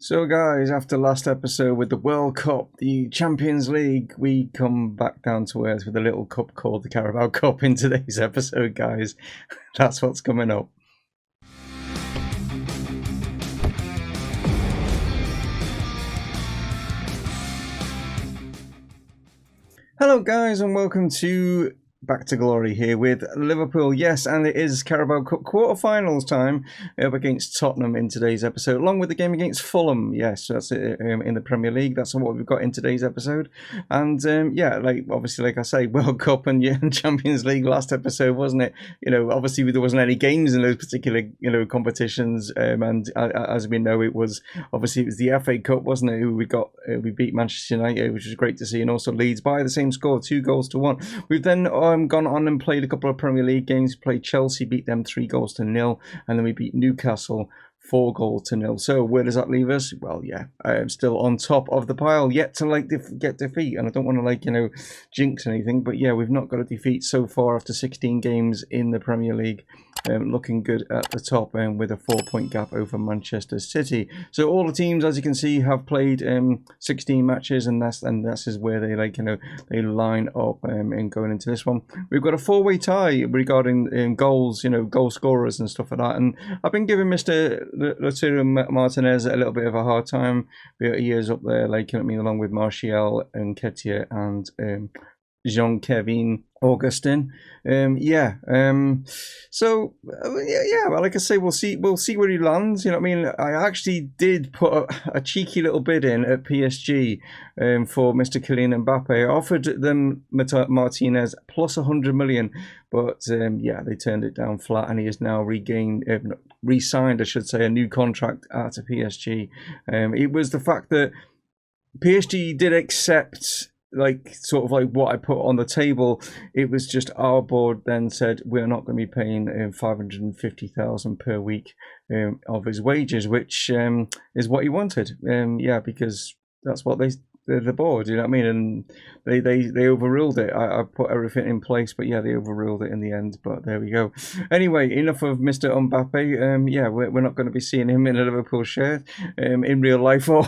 So guys, after last episode with the World Cup, the Champions League, we come back down to earth with a little cup called the Carabao Cup in today's episode, guys. That's what's coming up. Hello guys and welcome to Back to Glory here with Liverpool. Yes, and it is Carabao Cup quarterfinals time up against Tottenham in today's episode, along with the game against Fulham. Yes, that's it in the Premier League. That's what we've got in today's episode. And yeah, obviously, like I say, World Cup and Champions League last episode, wasn't it? Obviously there wasn't any games in those particular competitions, and as we know, it was the FA Cup, wasn't it? Who we beat Manchester United, which was great to see, and also Leeds by the same score, 2-1. We've then gone on and played a couple of Premier League games. Played Chelsea, beat them 3-0, and then we beat Newcastle 4-0. So where does that leave us? Well, yeah, I'm still on top of the pile, yet to get defeat, and I don't want to jinx anything, but yeah, we've not got a defeat so far after 16 games in the Premier League. Looking good at the top, with a 4-point gap over Manchester City. So all the teams, as you can see, have played 16 matches, and that's is where they they line up and going into this one. We've got a 4-way tie regarding goals, goal scorers and stuff like that. And I've been giving Mr. Lautaro Martinez a little bit of a hard time. He is up there, along with Martial and Nketiah and Jean-Kevin Augustin. Well, like I say, we'll see where he lands. I actually did put a cheeky little bid in at PSG for Mr. Kylian Mbappe. I offered them Martinez plus 100 million, but they turned it down flat, and he has now re-signed, I should say, a new contract at PSG. It was the fact that PSG did accept what I put on the table. It was just our board then said we're not going to be paying 550,000 per week of his wages, which is what he wanted. Because that's what the board, and they overruled it. I put everything in place, but they overruled it in the end. But there we go. Anyway, enough of Mr. Mbappe. We're not going to be seeing him in a Liverpool shirt in real life or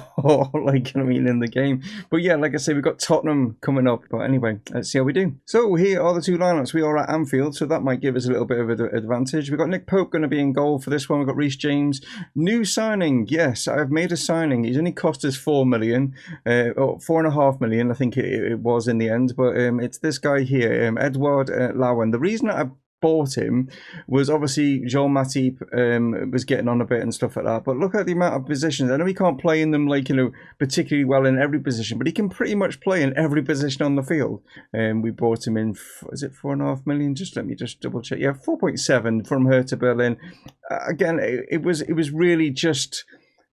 in the game. But yeah, like I say, we've got Tottenham coming up. But anyway, let's see how we do. So here are the two lineups. We are at Anfield, so that might give us a little bit of an advantage. We've got Nick Pope going to be in goal for this one. We've got Reece James, new signing. Yes, I've made a signing. He's only cost us 4 million. 4.5 million, I think it was in the end, but it's this guy here, Edouard Lowen. The reason that I bought him was obviously Joel Matip was getting on a bit and stuff like that, but look at the amount of positions. I know he can't play in them particularly well in every position, but he can pretty much play in every position on the field. We bought him in, is it 4.5 million? Let me double check. Yeah, 4.7 from Hertha Berlin. Again, it was really just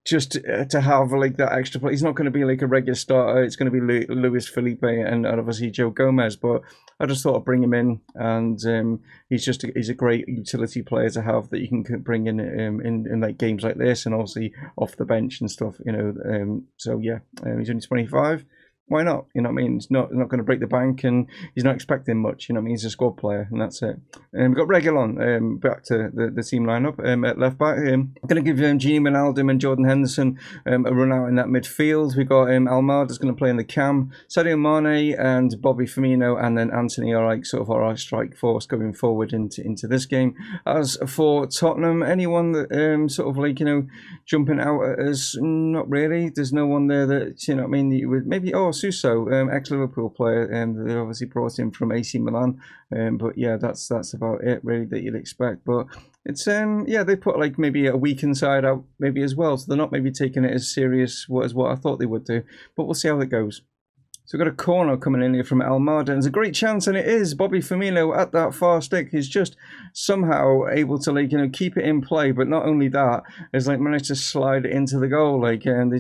to have that extra play. He's not going to be a regular starter. It's going to be Luis Felipe and obviously Joe Gomez, but I just thought I'd bring him in, and he's a great utility player to have that you can bring in games like this, and obviously off the bench and stuff, so yeah, he's only 25. Why not? He's not going to break the bank, and he's not expecting much. He's a squad player, and that's it. We've got Reguilon back to the team lineup at left back. I'm going to give Gini Wijnaldum and Jordan Henderson a run out in that midfield. We've got Almada's going to play in the cam. Sadio Mane and Bobby Firmino, and then Anthony are our strike force going forward into this game. As for Tottenham, anyone that jumping out at us? Not really. There's no one there that you would maybe Suso, ex-Liverpool player, they obviously brought him from AC Milan, but yeah, that's about it really that you'd expect. But it's they put maybe a weekend side out maybe as well, so they're not maybe taking it as serious as what I thought they would do. But we'll see how it goes. So we've got a corner coming in here from Almada, and it's a great chance, and it is. Bobby Firmino at that far stick. He's just somehow able to keep it in play, but not only that, has managed to slide it into the goal. And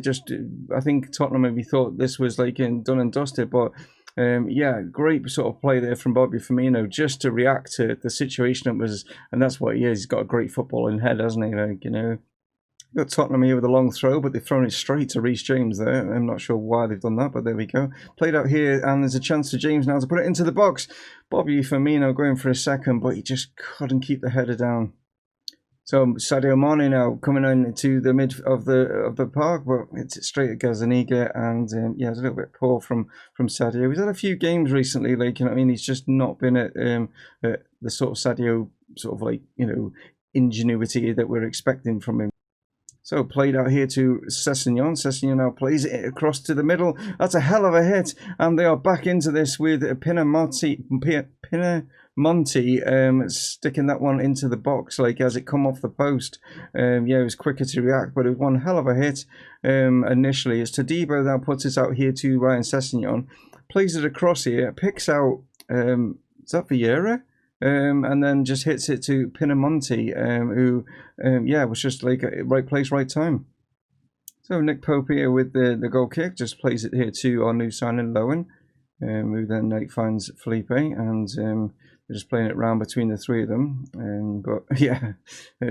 I think Tottenham maybe thought this was done and dusted, but great sort of play there from Bobby Firmino just to react to the situation it was, and that's what he is. He's got a great footballing head, hasn't he? Got Tottenham here with a long throw, but they've thrown it straight to Reece James there. I'm not sure why they've done that, but there we go. Played out here, and there's a chance for James now to put it into the box. Bobby Firmino going for a second, but he just couldn't keep the header down. So Sadio Mane now coming into the mid of the park, but it's straight at Gazaniga, and yeah, it's a little bit poor from Sadio. He's had a few games recently, like, you know what I mean. He's just not been at the sort of Sadio sort of like, you know, ingenuity that we're expecting from him. So played out here to Sessegnon. Sessegnon now plays it across to the middle. That's a hell of a hit, and they are back into this with Pinamonti sticking that one into the box, like as it come off the post. Yeah, it was quicker to react, but it was one hell of a hit initially. As Todibo now puts it out here to Ryan Sessegnon, plays it across here, picks out, is that Vieira? And then just hits it to Pinamonti, who, yeah, was just like right place, right time. So Nick Pope here with the goal kick, just plays it here to our new signing, Lowen, who then like, finds Felipe, and we're just playing it round between the three of them. But yeah,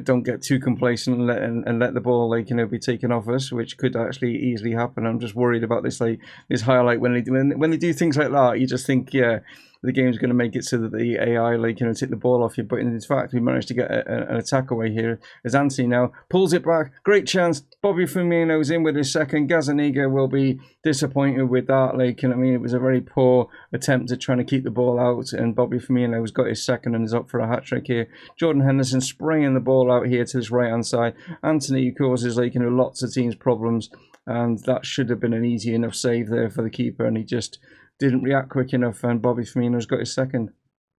don't get too complacent and let the ball, like, you know, be taken off us, which could actually easily happen. I'm just worried about this, like, this highlight when they do things like that. You just think, yeah, the game's going to make it so that the AI, like, you know, take the ball off you. But in fact, we managed to get an attack away here as Anthony now pulls it back. Great chance. Bobby Firmino's in with his second. Gazaniga will be disappointed with that. Like, you know what I mean? It was a very poor attempt at trying to keep the ball out. And Bobby Firmino's got his second and is up for a hat-trick here. Jordan Henderson spraying the ball out here to this right-hand side. Anthony causes, like, you know, lots of teams problems. And that should have been an easy enough save there for the keeper. And he just didn't react quick enough, and Bobby Firmino's got his second.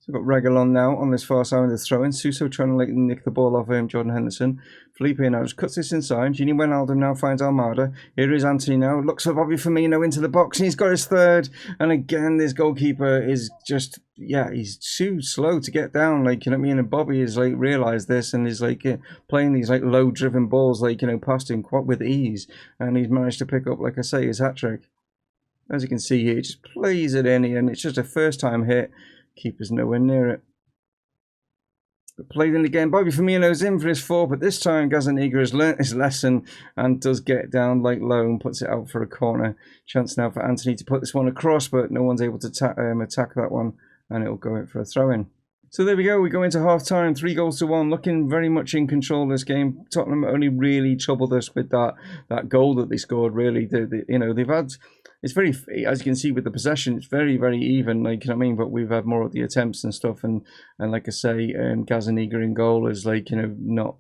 So we've got Reguilon now on this far side with the throw-in. Suso trying to like nick the ball off Jordan Henderson. Felipe now just cuts this inside. Gini Wijnaldum now finds Almada. Here is Anthony now. Looks for Bobby Firmino into the box, and he's got his third. And again, this goalkeeper is just, yeah, he's too slow to get down. Like, you know what I mean? And Bobby has like realised this and is like playing these like low-driven balls, like, you know, past him quite with ease. And he's managed to pick up, like I say, his hat-trick. As you can see here, he just plays it in, and it's just a first-time hit. Keeper's nowhere near it. But played in again. Bobby Firmino's in for his fourth, but this time Gazaniga has learnt his lesson and does get down like low and puts it out for a corner. Chance now for Anthony to put this one across, but no one's able to attack that one, and it'll go in for a throw-in. So there we go. We go into half-time, 3-1, looking very much in control of this game. Tottenham only really troubled us with that goal that they scored. Really, you know, they've had. It's very, as you can see with the possession, it's very, very even, like, you know what I mean? But we've had more of the attempts and stuff, and like I say, Gazaniga in goal is, like, you know, not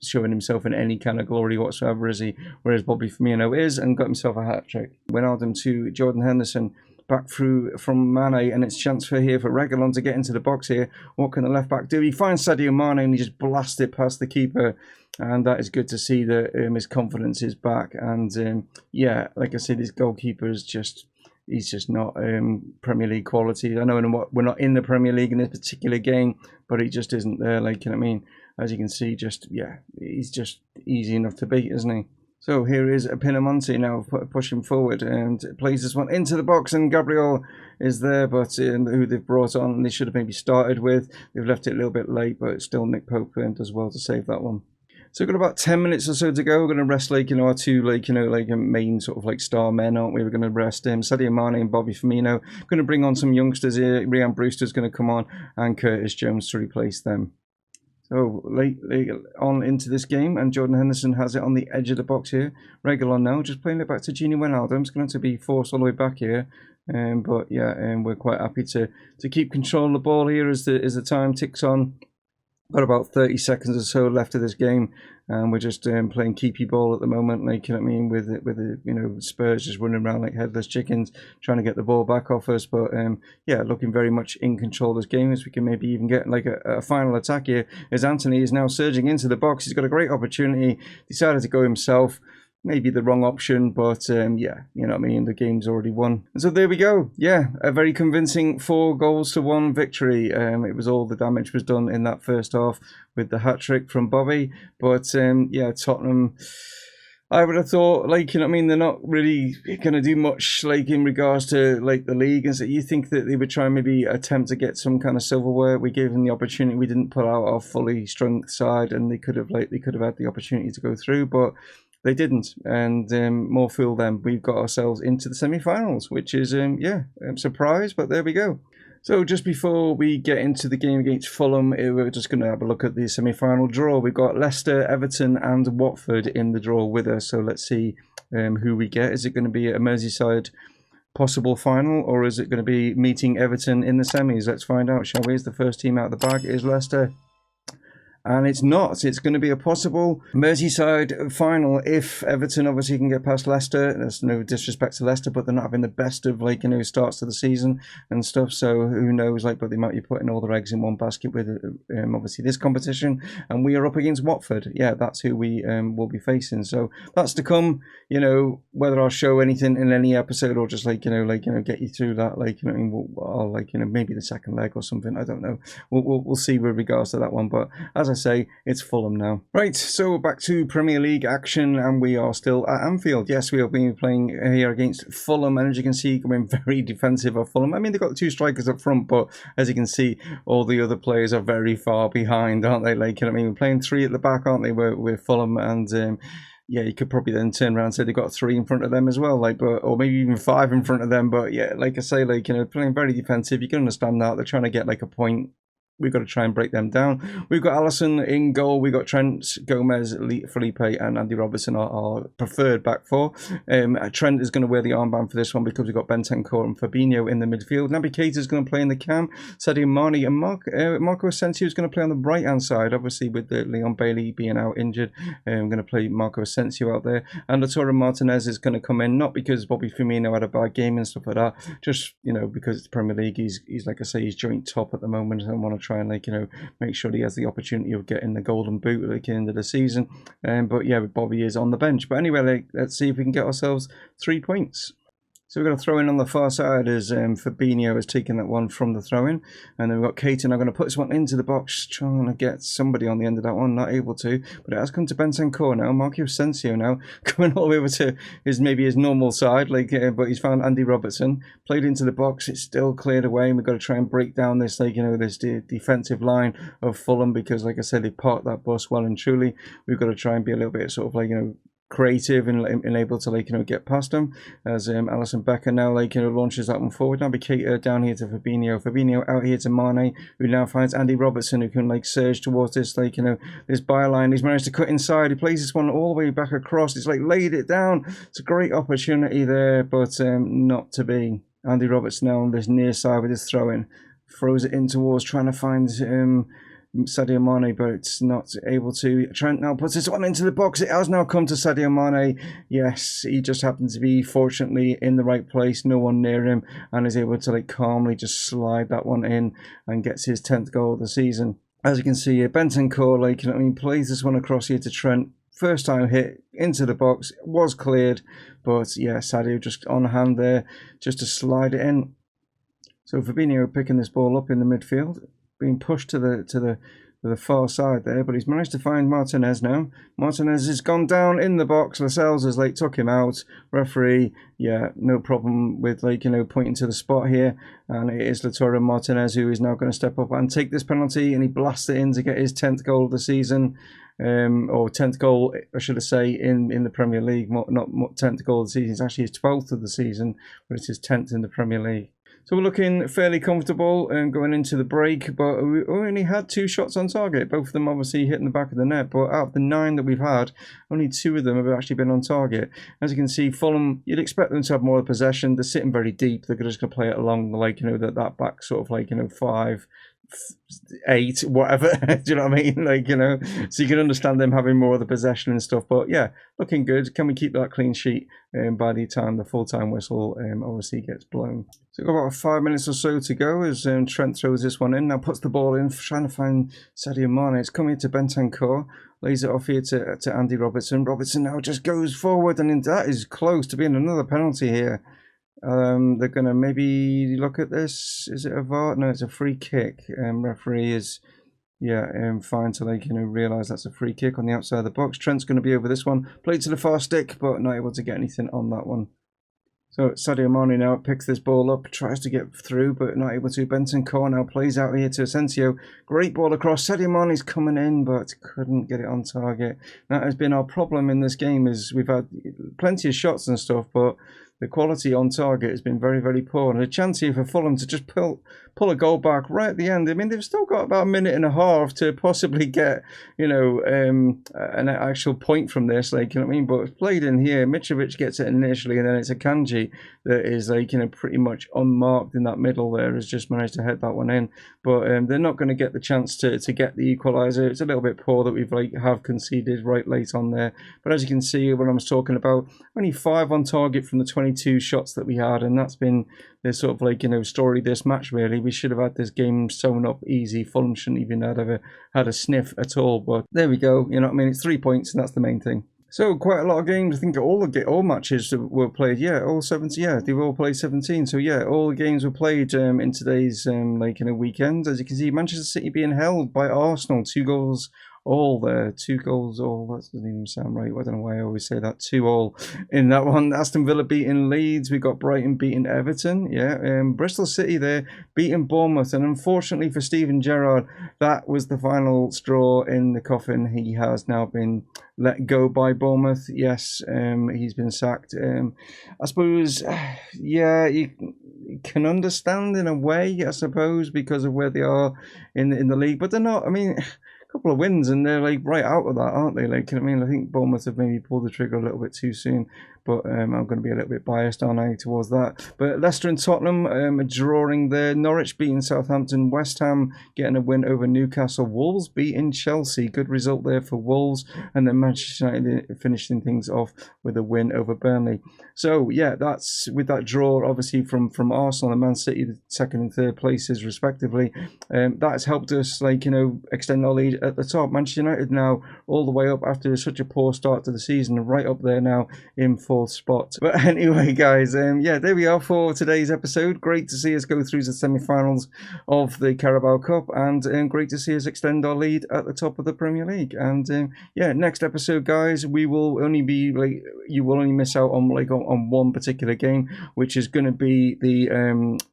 showing himself in any kind of glory whatsoever, is he? Whereas Bobby Firmino is, and got himself a hat-trick. Wijnaldum to Jordan Henderson, back through from Mane, and it's chance for here for Reguilon to get into the box here. What can the left back do? He finds Sadio Mane, and he just blasts it past the keeper. And that is good to see that his confidence is back. And yeah, like I said, this goalkeeper is he's just not Premier League quality. I know we're not in the Premier League in this particular game, but he just isn't there. Like, you know what I mean? As you can see, just, yeah, he's just easy enough to beat, isn't he? So here is Pinamonti now pushing forward and plays this one into the box, and Gabriel is there, but who they've brought on, they should have maybe started with. They've left it a little bit late, but still Nick Pope does well to save that one. So we've got about 10 minutes or so to go. We're going to rest, like, you know, our two, like, you know, like main sort of like star men, aren't we? We're going to rest Sadio Mane and Bobby Firmino. Going to bring on some youngsters here. Ryan Brewster's going to come on, and Curtis Jones to replace them. So late on into this game, and Jordan Henderson has it on the edge of the box here. Reguilon now, just playing it back to Gini Wijnaldum. It's going to be forced all the way back here. But yeah, we're quite happy to keep control of the ball here as the time ticks on. Got about 30 seconds or so left of this game, and we're just playing keepy ball at the moment, like, you know what I mean, with the you know, Spurs just running around like headless chickens, trying to get the ball back off us. But yeah, looking very much in control of this game, as we can maybe even get like a final attack here, as Anthony is now surging into the box. He's got a great opportunity, decided to go himself. Maybe the wrong option, but yeah, you know what I mean, the game's already won. And so there we go. Yeah, a very convincing 4-1 victory. It was all the damage was done in that first half with the hat-trick from Bobby. But yeah, Tottenham, I would have thought, like, you know what I mean, they're not really going to do much, like, in regards to, like, the league. And so you think that they would try and maybe attempt to get some kind of silverware. We gave them the opportunity. We didn't pull out our fully strong side, and they could have had the opportunity to go through, but they didn't, and more fool them. We've got ourselves into the semi-finals, which is, yeah, I'm surprised, but there we go. So just before we get into the game against Fulham, we're just going to have a look at the semi-final draw. We've got Leicester, Everton and Watford in the draw with us. So let's see who we get. Is it going to be a Merseyside possible final, or is it going to be meeting Everton in the semis? Let's find out, shall we? Is the first team out of the bag? It is Leicester. And it's not. It's going to be a possible Merseyside final if Everton obviously can get past Leicester. There's no disrespect to Leicester, but they're not having the best of starts to the season and stuff. So who knows? But they might be putting all their eggs in one basket with obviously this competition. And we are up against Watford. Yeah, that's who we will be facing. So that's to come. Whether I'll show anything in any episode or just get you through that. I'll maybe the second leg or something. I don't know. We'll see with regards to that one. But as I say, it's Fulham now. Right, so back to Premier League action, and we are still at Anfield. Yes, we have been playing here against Fulham, and as you can see, going very defensive of Fulham. I mean, they've got the two strikers up front, but as you can see, all the other players are very far behind, aren't they? We're playing three at the back, aren't they? We're Fulham, and yeah, you could probably then turn around and say they've got three in front of them as well, or maybe even five in front of them. But yeah, like I say, playing very defensive. You can understand that they're trying to get a point. We've got to try and break them down. We've got Alisson in goal. We've got Trent, Gomez, Felipe and Andy Robertson, our preferred back four. Trent is going to wear the armband for this one because we've got Bentancur and Fabinho in the midfield. Naby Keita is going to play in the cam. Sadio Mane and Marco Asensio is going to play on the right-hand side, obviously with Leon Bailey being out injured. I'm going to play Marco Asensio out there. And Lautaro Martinez is going to come in, not because Bobby Firmino had a bad game and stuff like that, just, because it's Premier League. He's like I say, he's joint top at the moment and want to try and make sure he has the opportunity of getting the golden boot at the end of the season. But yeah, Bobby is on the bench. But anyway, let's see if we can get ourselves 3 points. So we're going to throw in on the far side as Fabinho has taken that one from the throw-in. And then we've got Keita now going to put this one into the box, trying to get somebody on the end of that one, not able to. But it has come to Bentancur now, Marco Asensio now, coming all the way over to his normal side. But he's found Andy Robertson, played into the box, it's still cleared away. And we've got to try and break down this, this defensive line of Fulham because, like I said, they parked that bus well and truly. We've got to try and be a little bit creative and able to get past them as Alisson Becker now launches that one forward. Now Keita down here to Fabinho out here to Mane, who now finds Andy Robertson, who can surge towards this this byline. He's managed to cut inside. He plays this one all the way back across. It's laid it down. It's a great opportunity there, but not to be. Andy Robertson now on this near side with his throw in, throws it in towards trying to find Sadio Mane, but it's not able to. Trent now puts this one into the box. It has now come to Sadio Mane. Yes, he just happens to be fortunately in the right place, no one near him, and is able to calmly just slide that one in and gets his 10th goal of the season. As you can see here, Bentancur plays this one across here to Trent. First time hit into the box, was cleared, but yeah, Sadio just on hand there just to slide it in. So Fabinho picking this ball up in the midfield, being pushed to the far side there, but he's managed to find Martinez now. Martinez has gone down in the box. Lascelles has took him out. Referee, yeah, no problem with pointing to the spot here, and it is Lautaro Martinez who is now going to step up and take this penalty, and he blasts it in to get his 10th goal of the season. Or 10th goal, I should say, in the Premier League. Not 10th goal of the season. It's actually his 12th of the season, but it's his 10th in the Premier League. So we're looking fairly comfortable going into the break, but we only had 2 shots on target. Both of them obviously hitting the back of the net, but out of the 9 that we've had, only 2 of them have actually been on target. As you can see, Fulham, you'd expect them to have more possession. They're sitting very deep. They're just going to play it along that back sort of 5, 8, whatever. Do you know what I mean? So you can understand them having more of the possession and stuff. But yeah, looking good. Can we keep that clean sheet by the time the full-time whistle obviously gets blown? So we've got about 5 minutes or so to go as Trent throws this one in. Now puts the ball in, trying to find Sadio Mane. It's coming to Bentancur. Lays it off here to Andy Robertson. Robertson now just goes forward, and that is close to being another penalty here. They're going to maybe look at this. Is it a VAR? No, it's a free kick. Referee is, fine to realise that's a free kick on the outside of the box. Trent's going to be over this one. Played to the far stick, but not able to get anything on that one. So Sadio Mane now picks this ball up, tries to get through, but not able to. Bentancur now plays out here to Asensio. Great ball across. Sadio Mane's coming in, but couldn't get it on target. That has been our problem in this game, is we've had plenty of shots and stuff, but the quality on target has been very, very poor. And a chance here for Fulham to just pull pull a goal back right at the end. I mean, they've still got about a minute and a half to possibly get, you know, an actual point from this, like, you know what I mean? But it's played in here. Mitrovic gets it initially, and then it's a Kanji that is, like, you know, pretty much unmarked in that middle there, has just managed to head that one in. But they're not going to get the chance to get the equaliser. It's a little bit poor that we've have conceded right late on there. But as you can see, when I was talking about, only 5 on target from the 22 shots that we had, and that's been the sort of, like, you know, story this match really. We should have had this game sewn up easy. Fulham shouldn't even have had a sniff at all. But there we go. You know what I mean? It's 3 points, and that's the main thing. So quite a lot of games. I think all matches were played. Yeah, all 17. Yeah, they all played 17. So yeah, all the games were played in today's like, you know, weekend. As you can see, Manchester City being held by Arsenal, 2 goals all there. 2 goals all. That doesn't even sound right. I don't know why I always say that. 2 all in that one. Aston Villa beating Leeds. We got Brighton beating Everton. Yeah. Bristol City there beating Bournemouth. And unfortunately for Steven Gerrard, that was the final straw in the coffin. He has now been let go by Bournemouth. Yes, he's been sacked. I suppose, yeah, you can understand in a way, I suppose, because of where they are in the league. But they're not, I mean, couple of wins and they're like right out of that, aren't they? Like, I mean, I think Bournemouth have maybe pulled the trigger a little bit too soon, but I'm going to be a little bit biased, aren't I, towards that. But Leicester and Tottenham drawing there. Norwich beating Southampton. West Ham getting a win over Newcastle. Wolves beating Chelsea. Good result there for Wolves. And then Manchester United finishing things off with a win over Burnley. So yeah, that's with that draw, obviously from Arsenal and Man City, the 2nd and 3rd places respectively. That's helped us, like, you know, extend our lead at the top. Manchester United now all the way up after such a poor start to the season, right up there now in 4th spot. But anyway, guys, yeah, there we are for today's episode. Great to see us go through the semi-finals of the Carabao Cup, and great to see us extend our lead at the top of the Premier League. And yeah, next episode, guys, we will only be like, you will only miss out on on one particular game, which is going to be the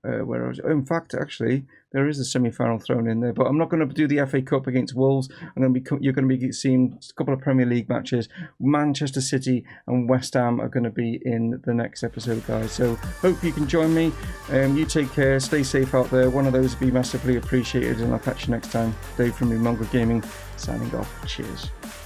where was it? In fact, actually, there is a semi-final thrown in there, but I'm not going to do the FA Cup against Wolves. You're going to be seeing a couple of Premier League matches. Manchester City and West Ham are going to be in the next episode, guys. So hope you can join me. You take care, stay safe out there. One of those would be massively appreciated, and I'll catch you next time. Dave from Mumongu Gaming, signing off. Cheers.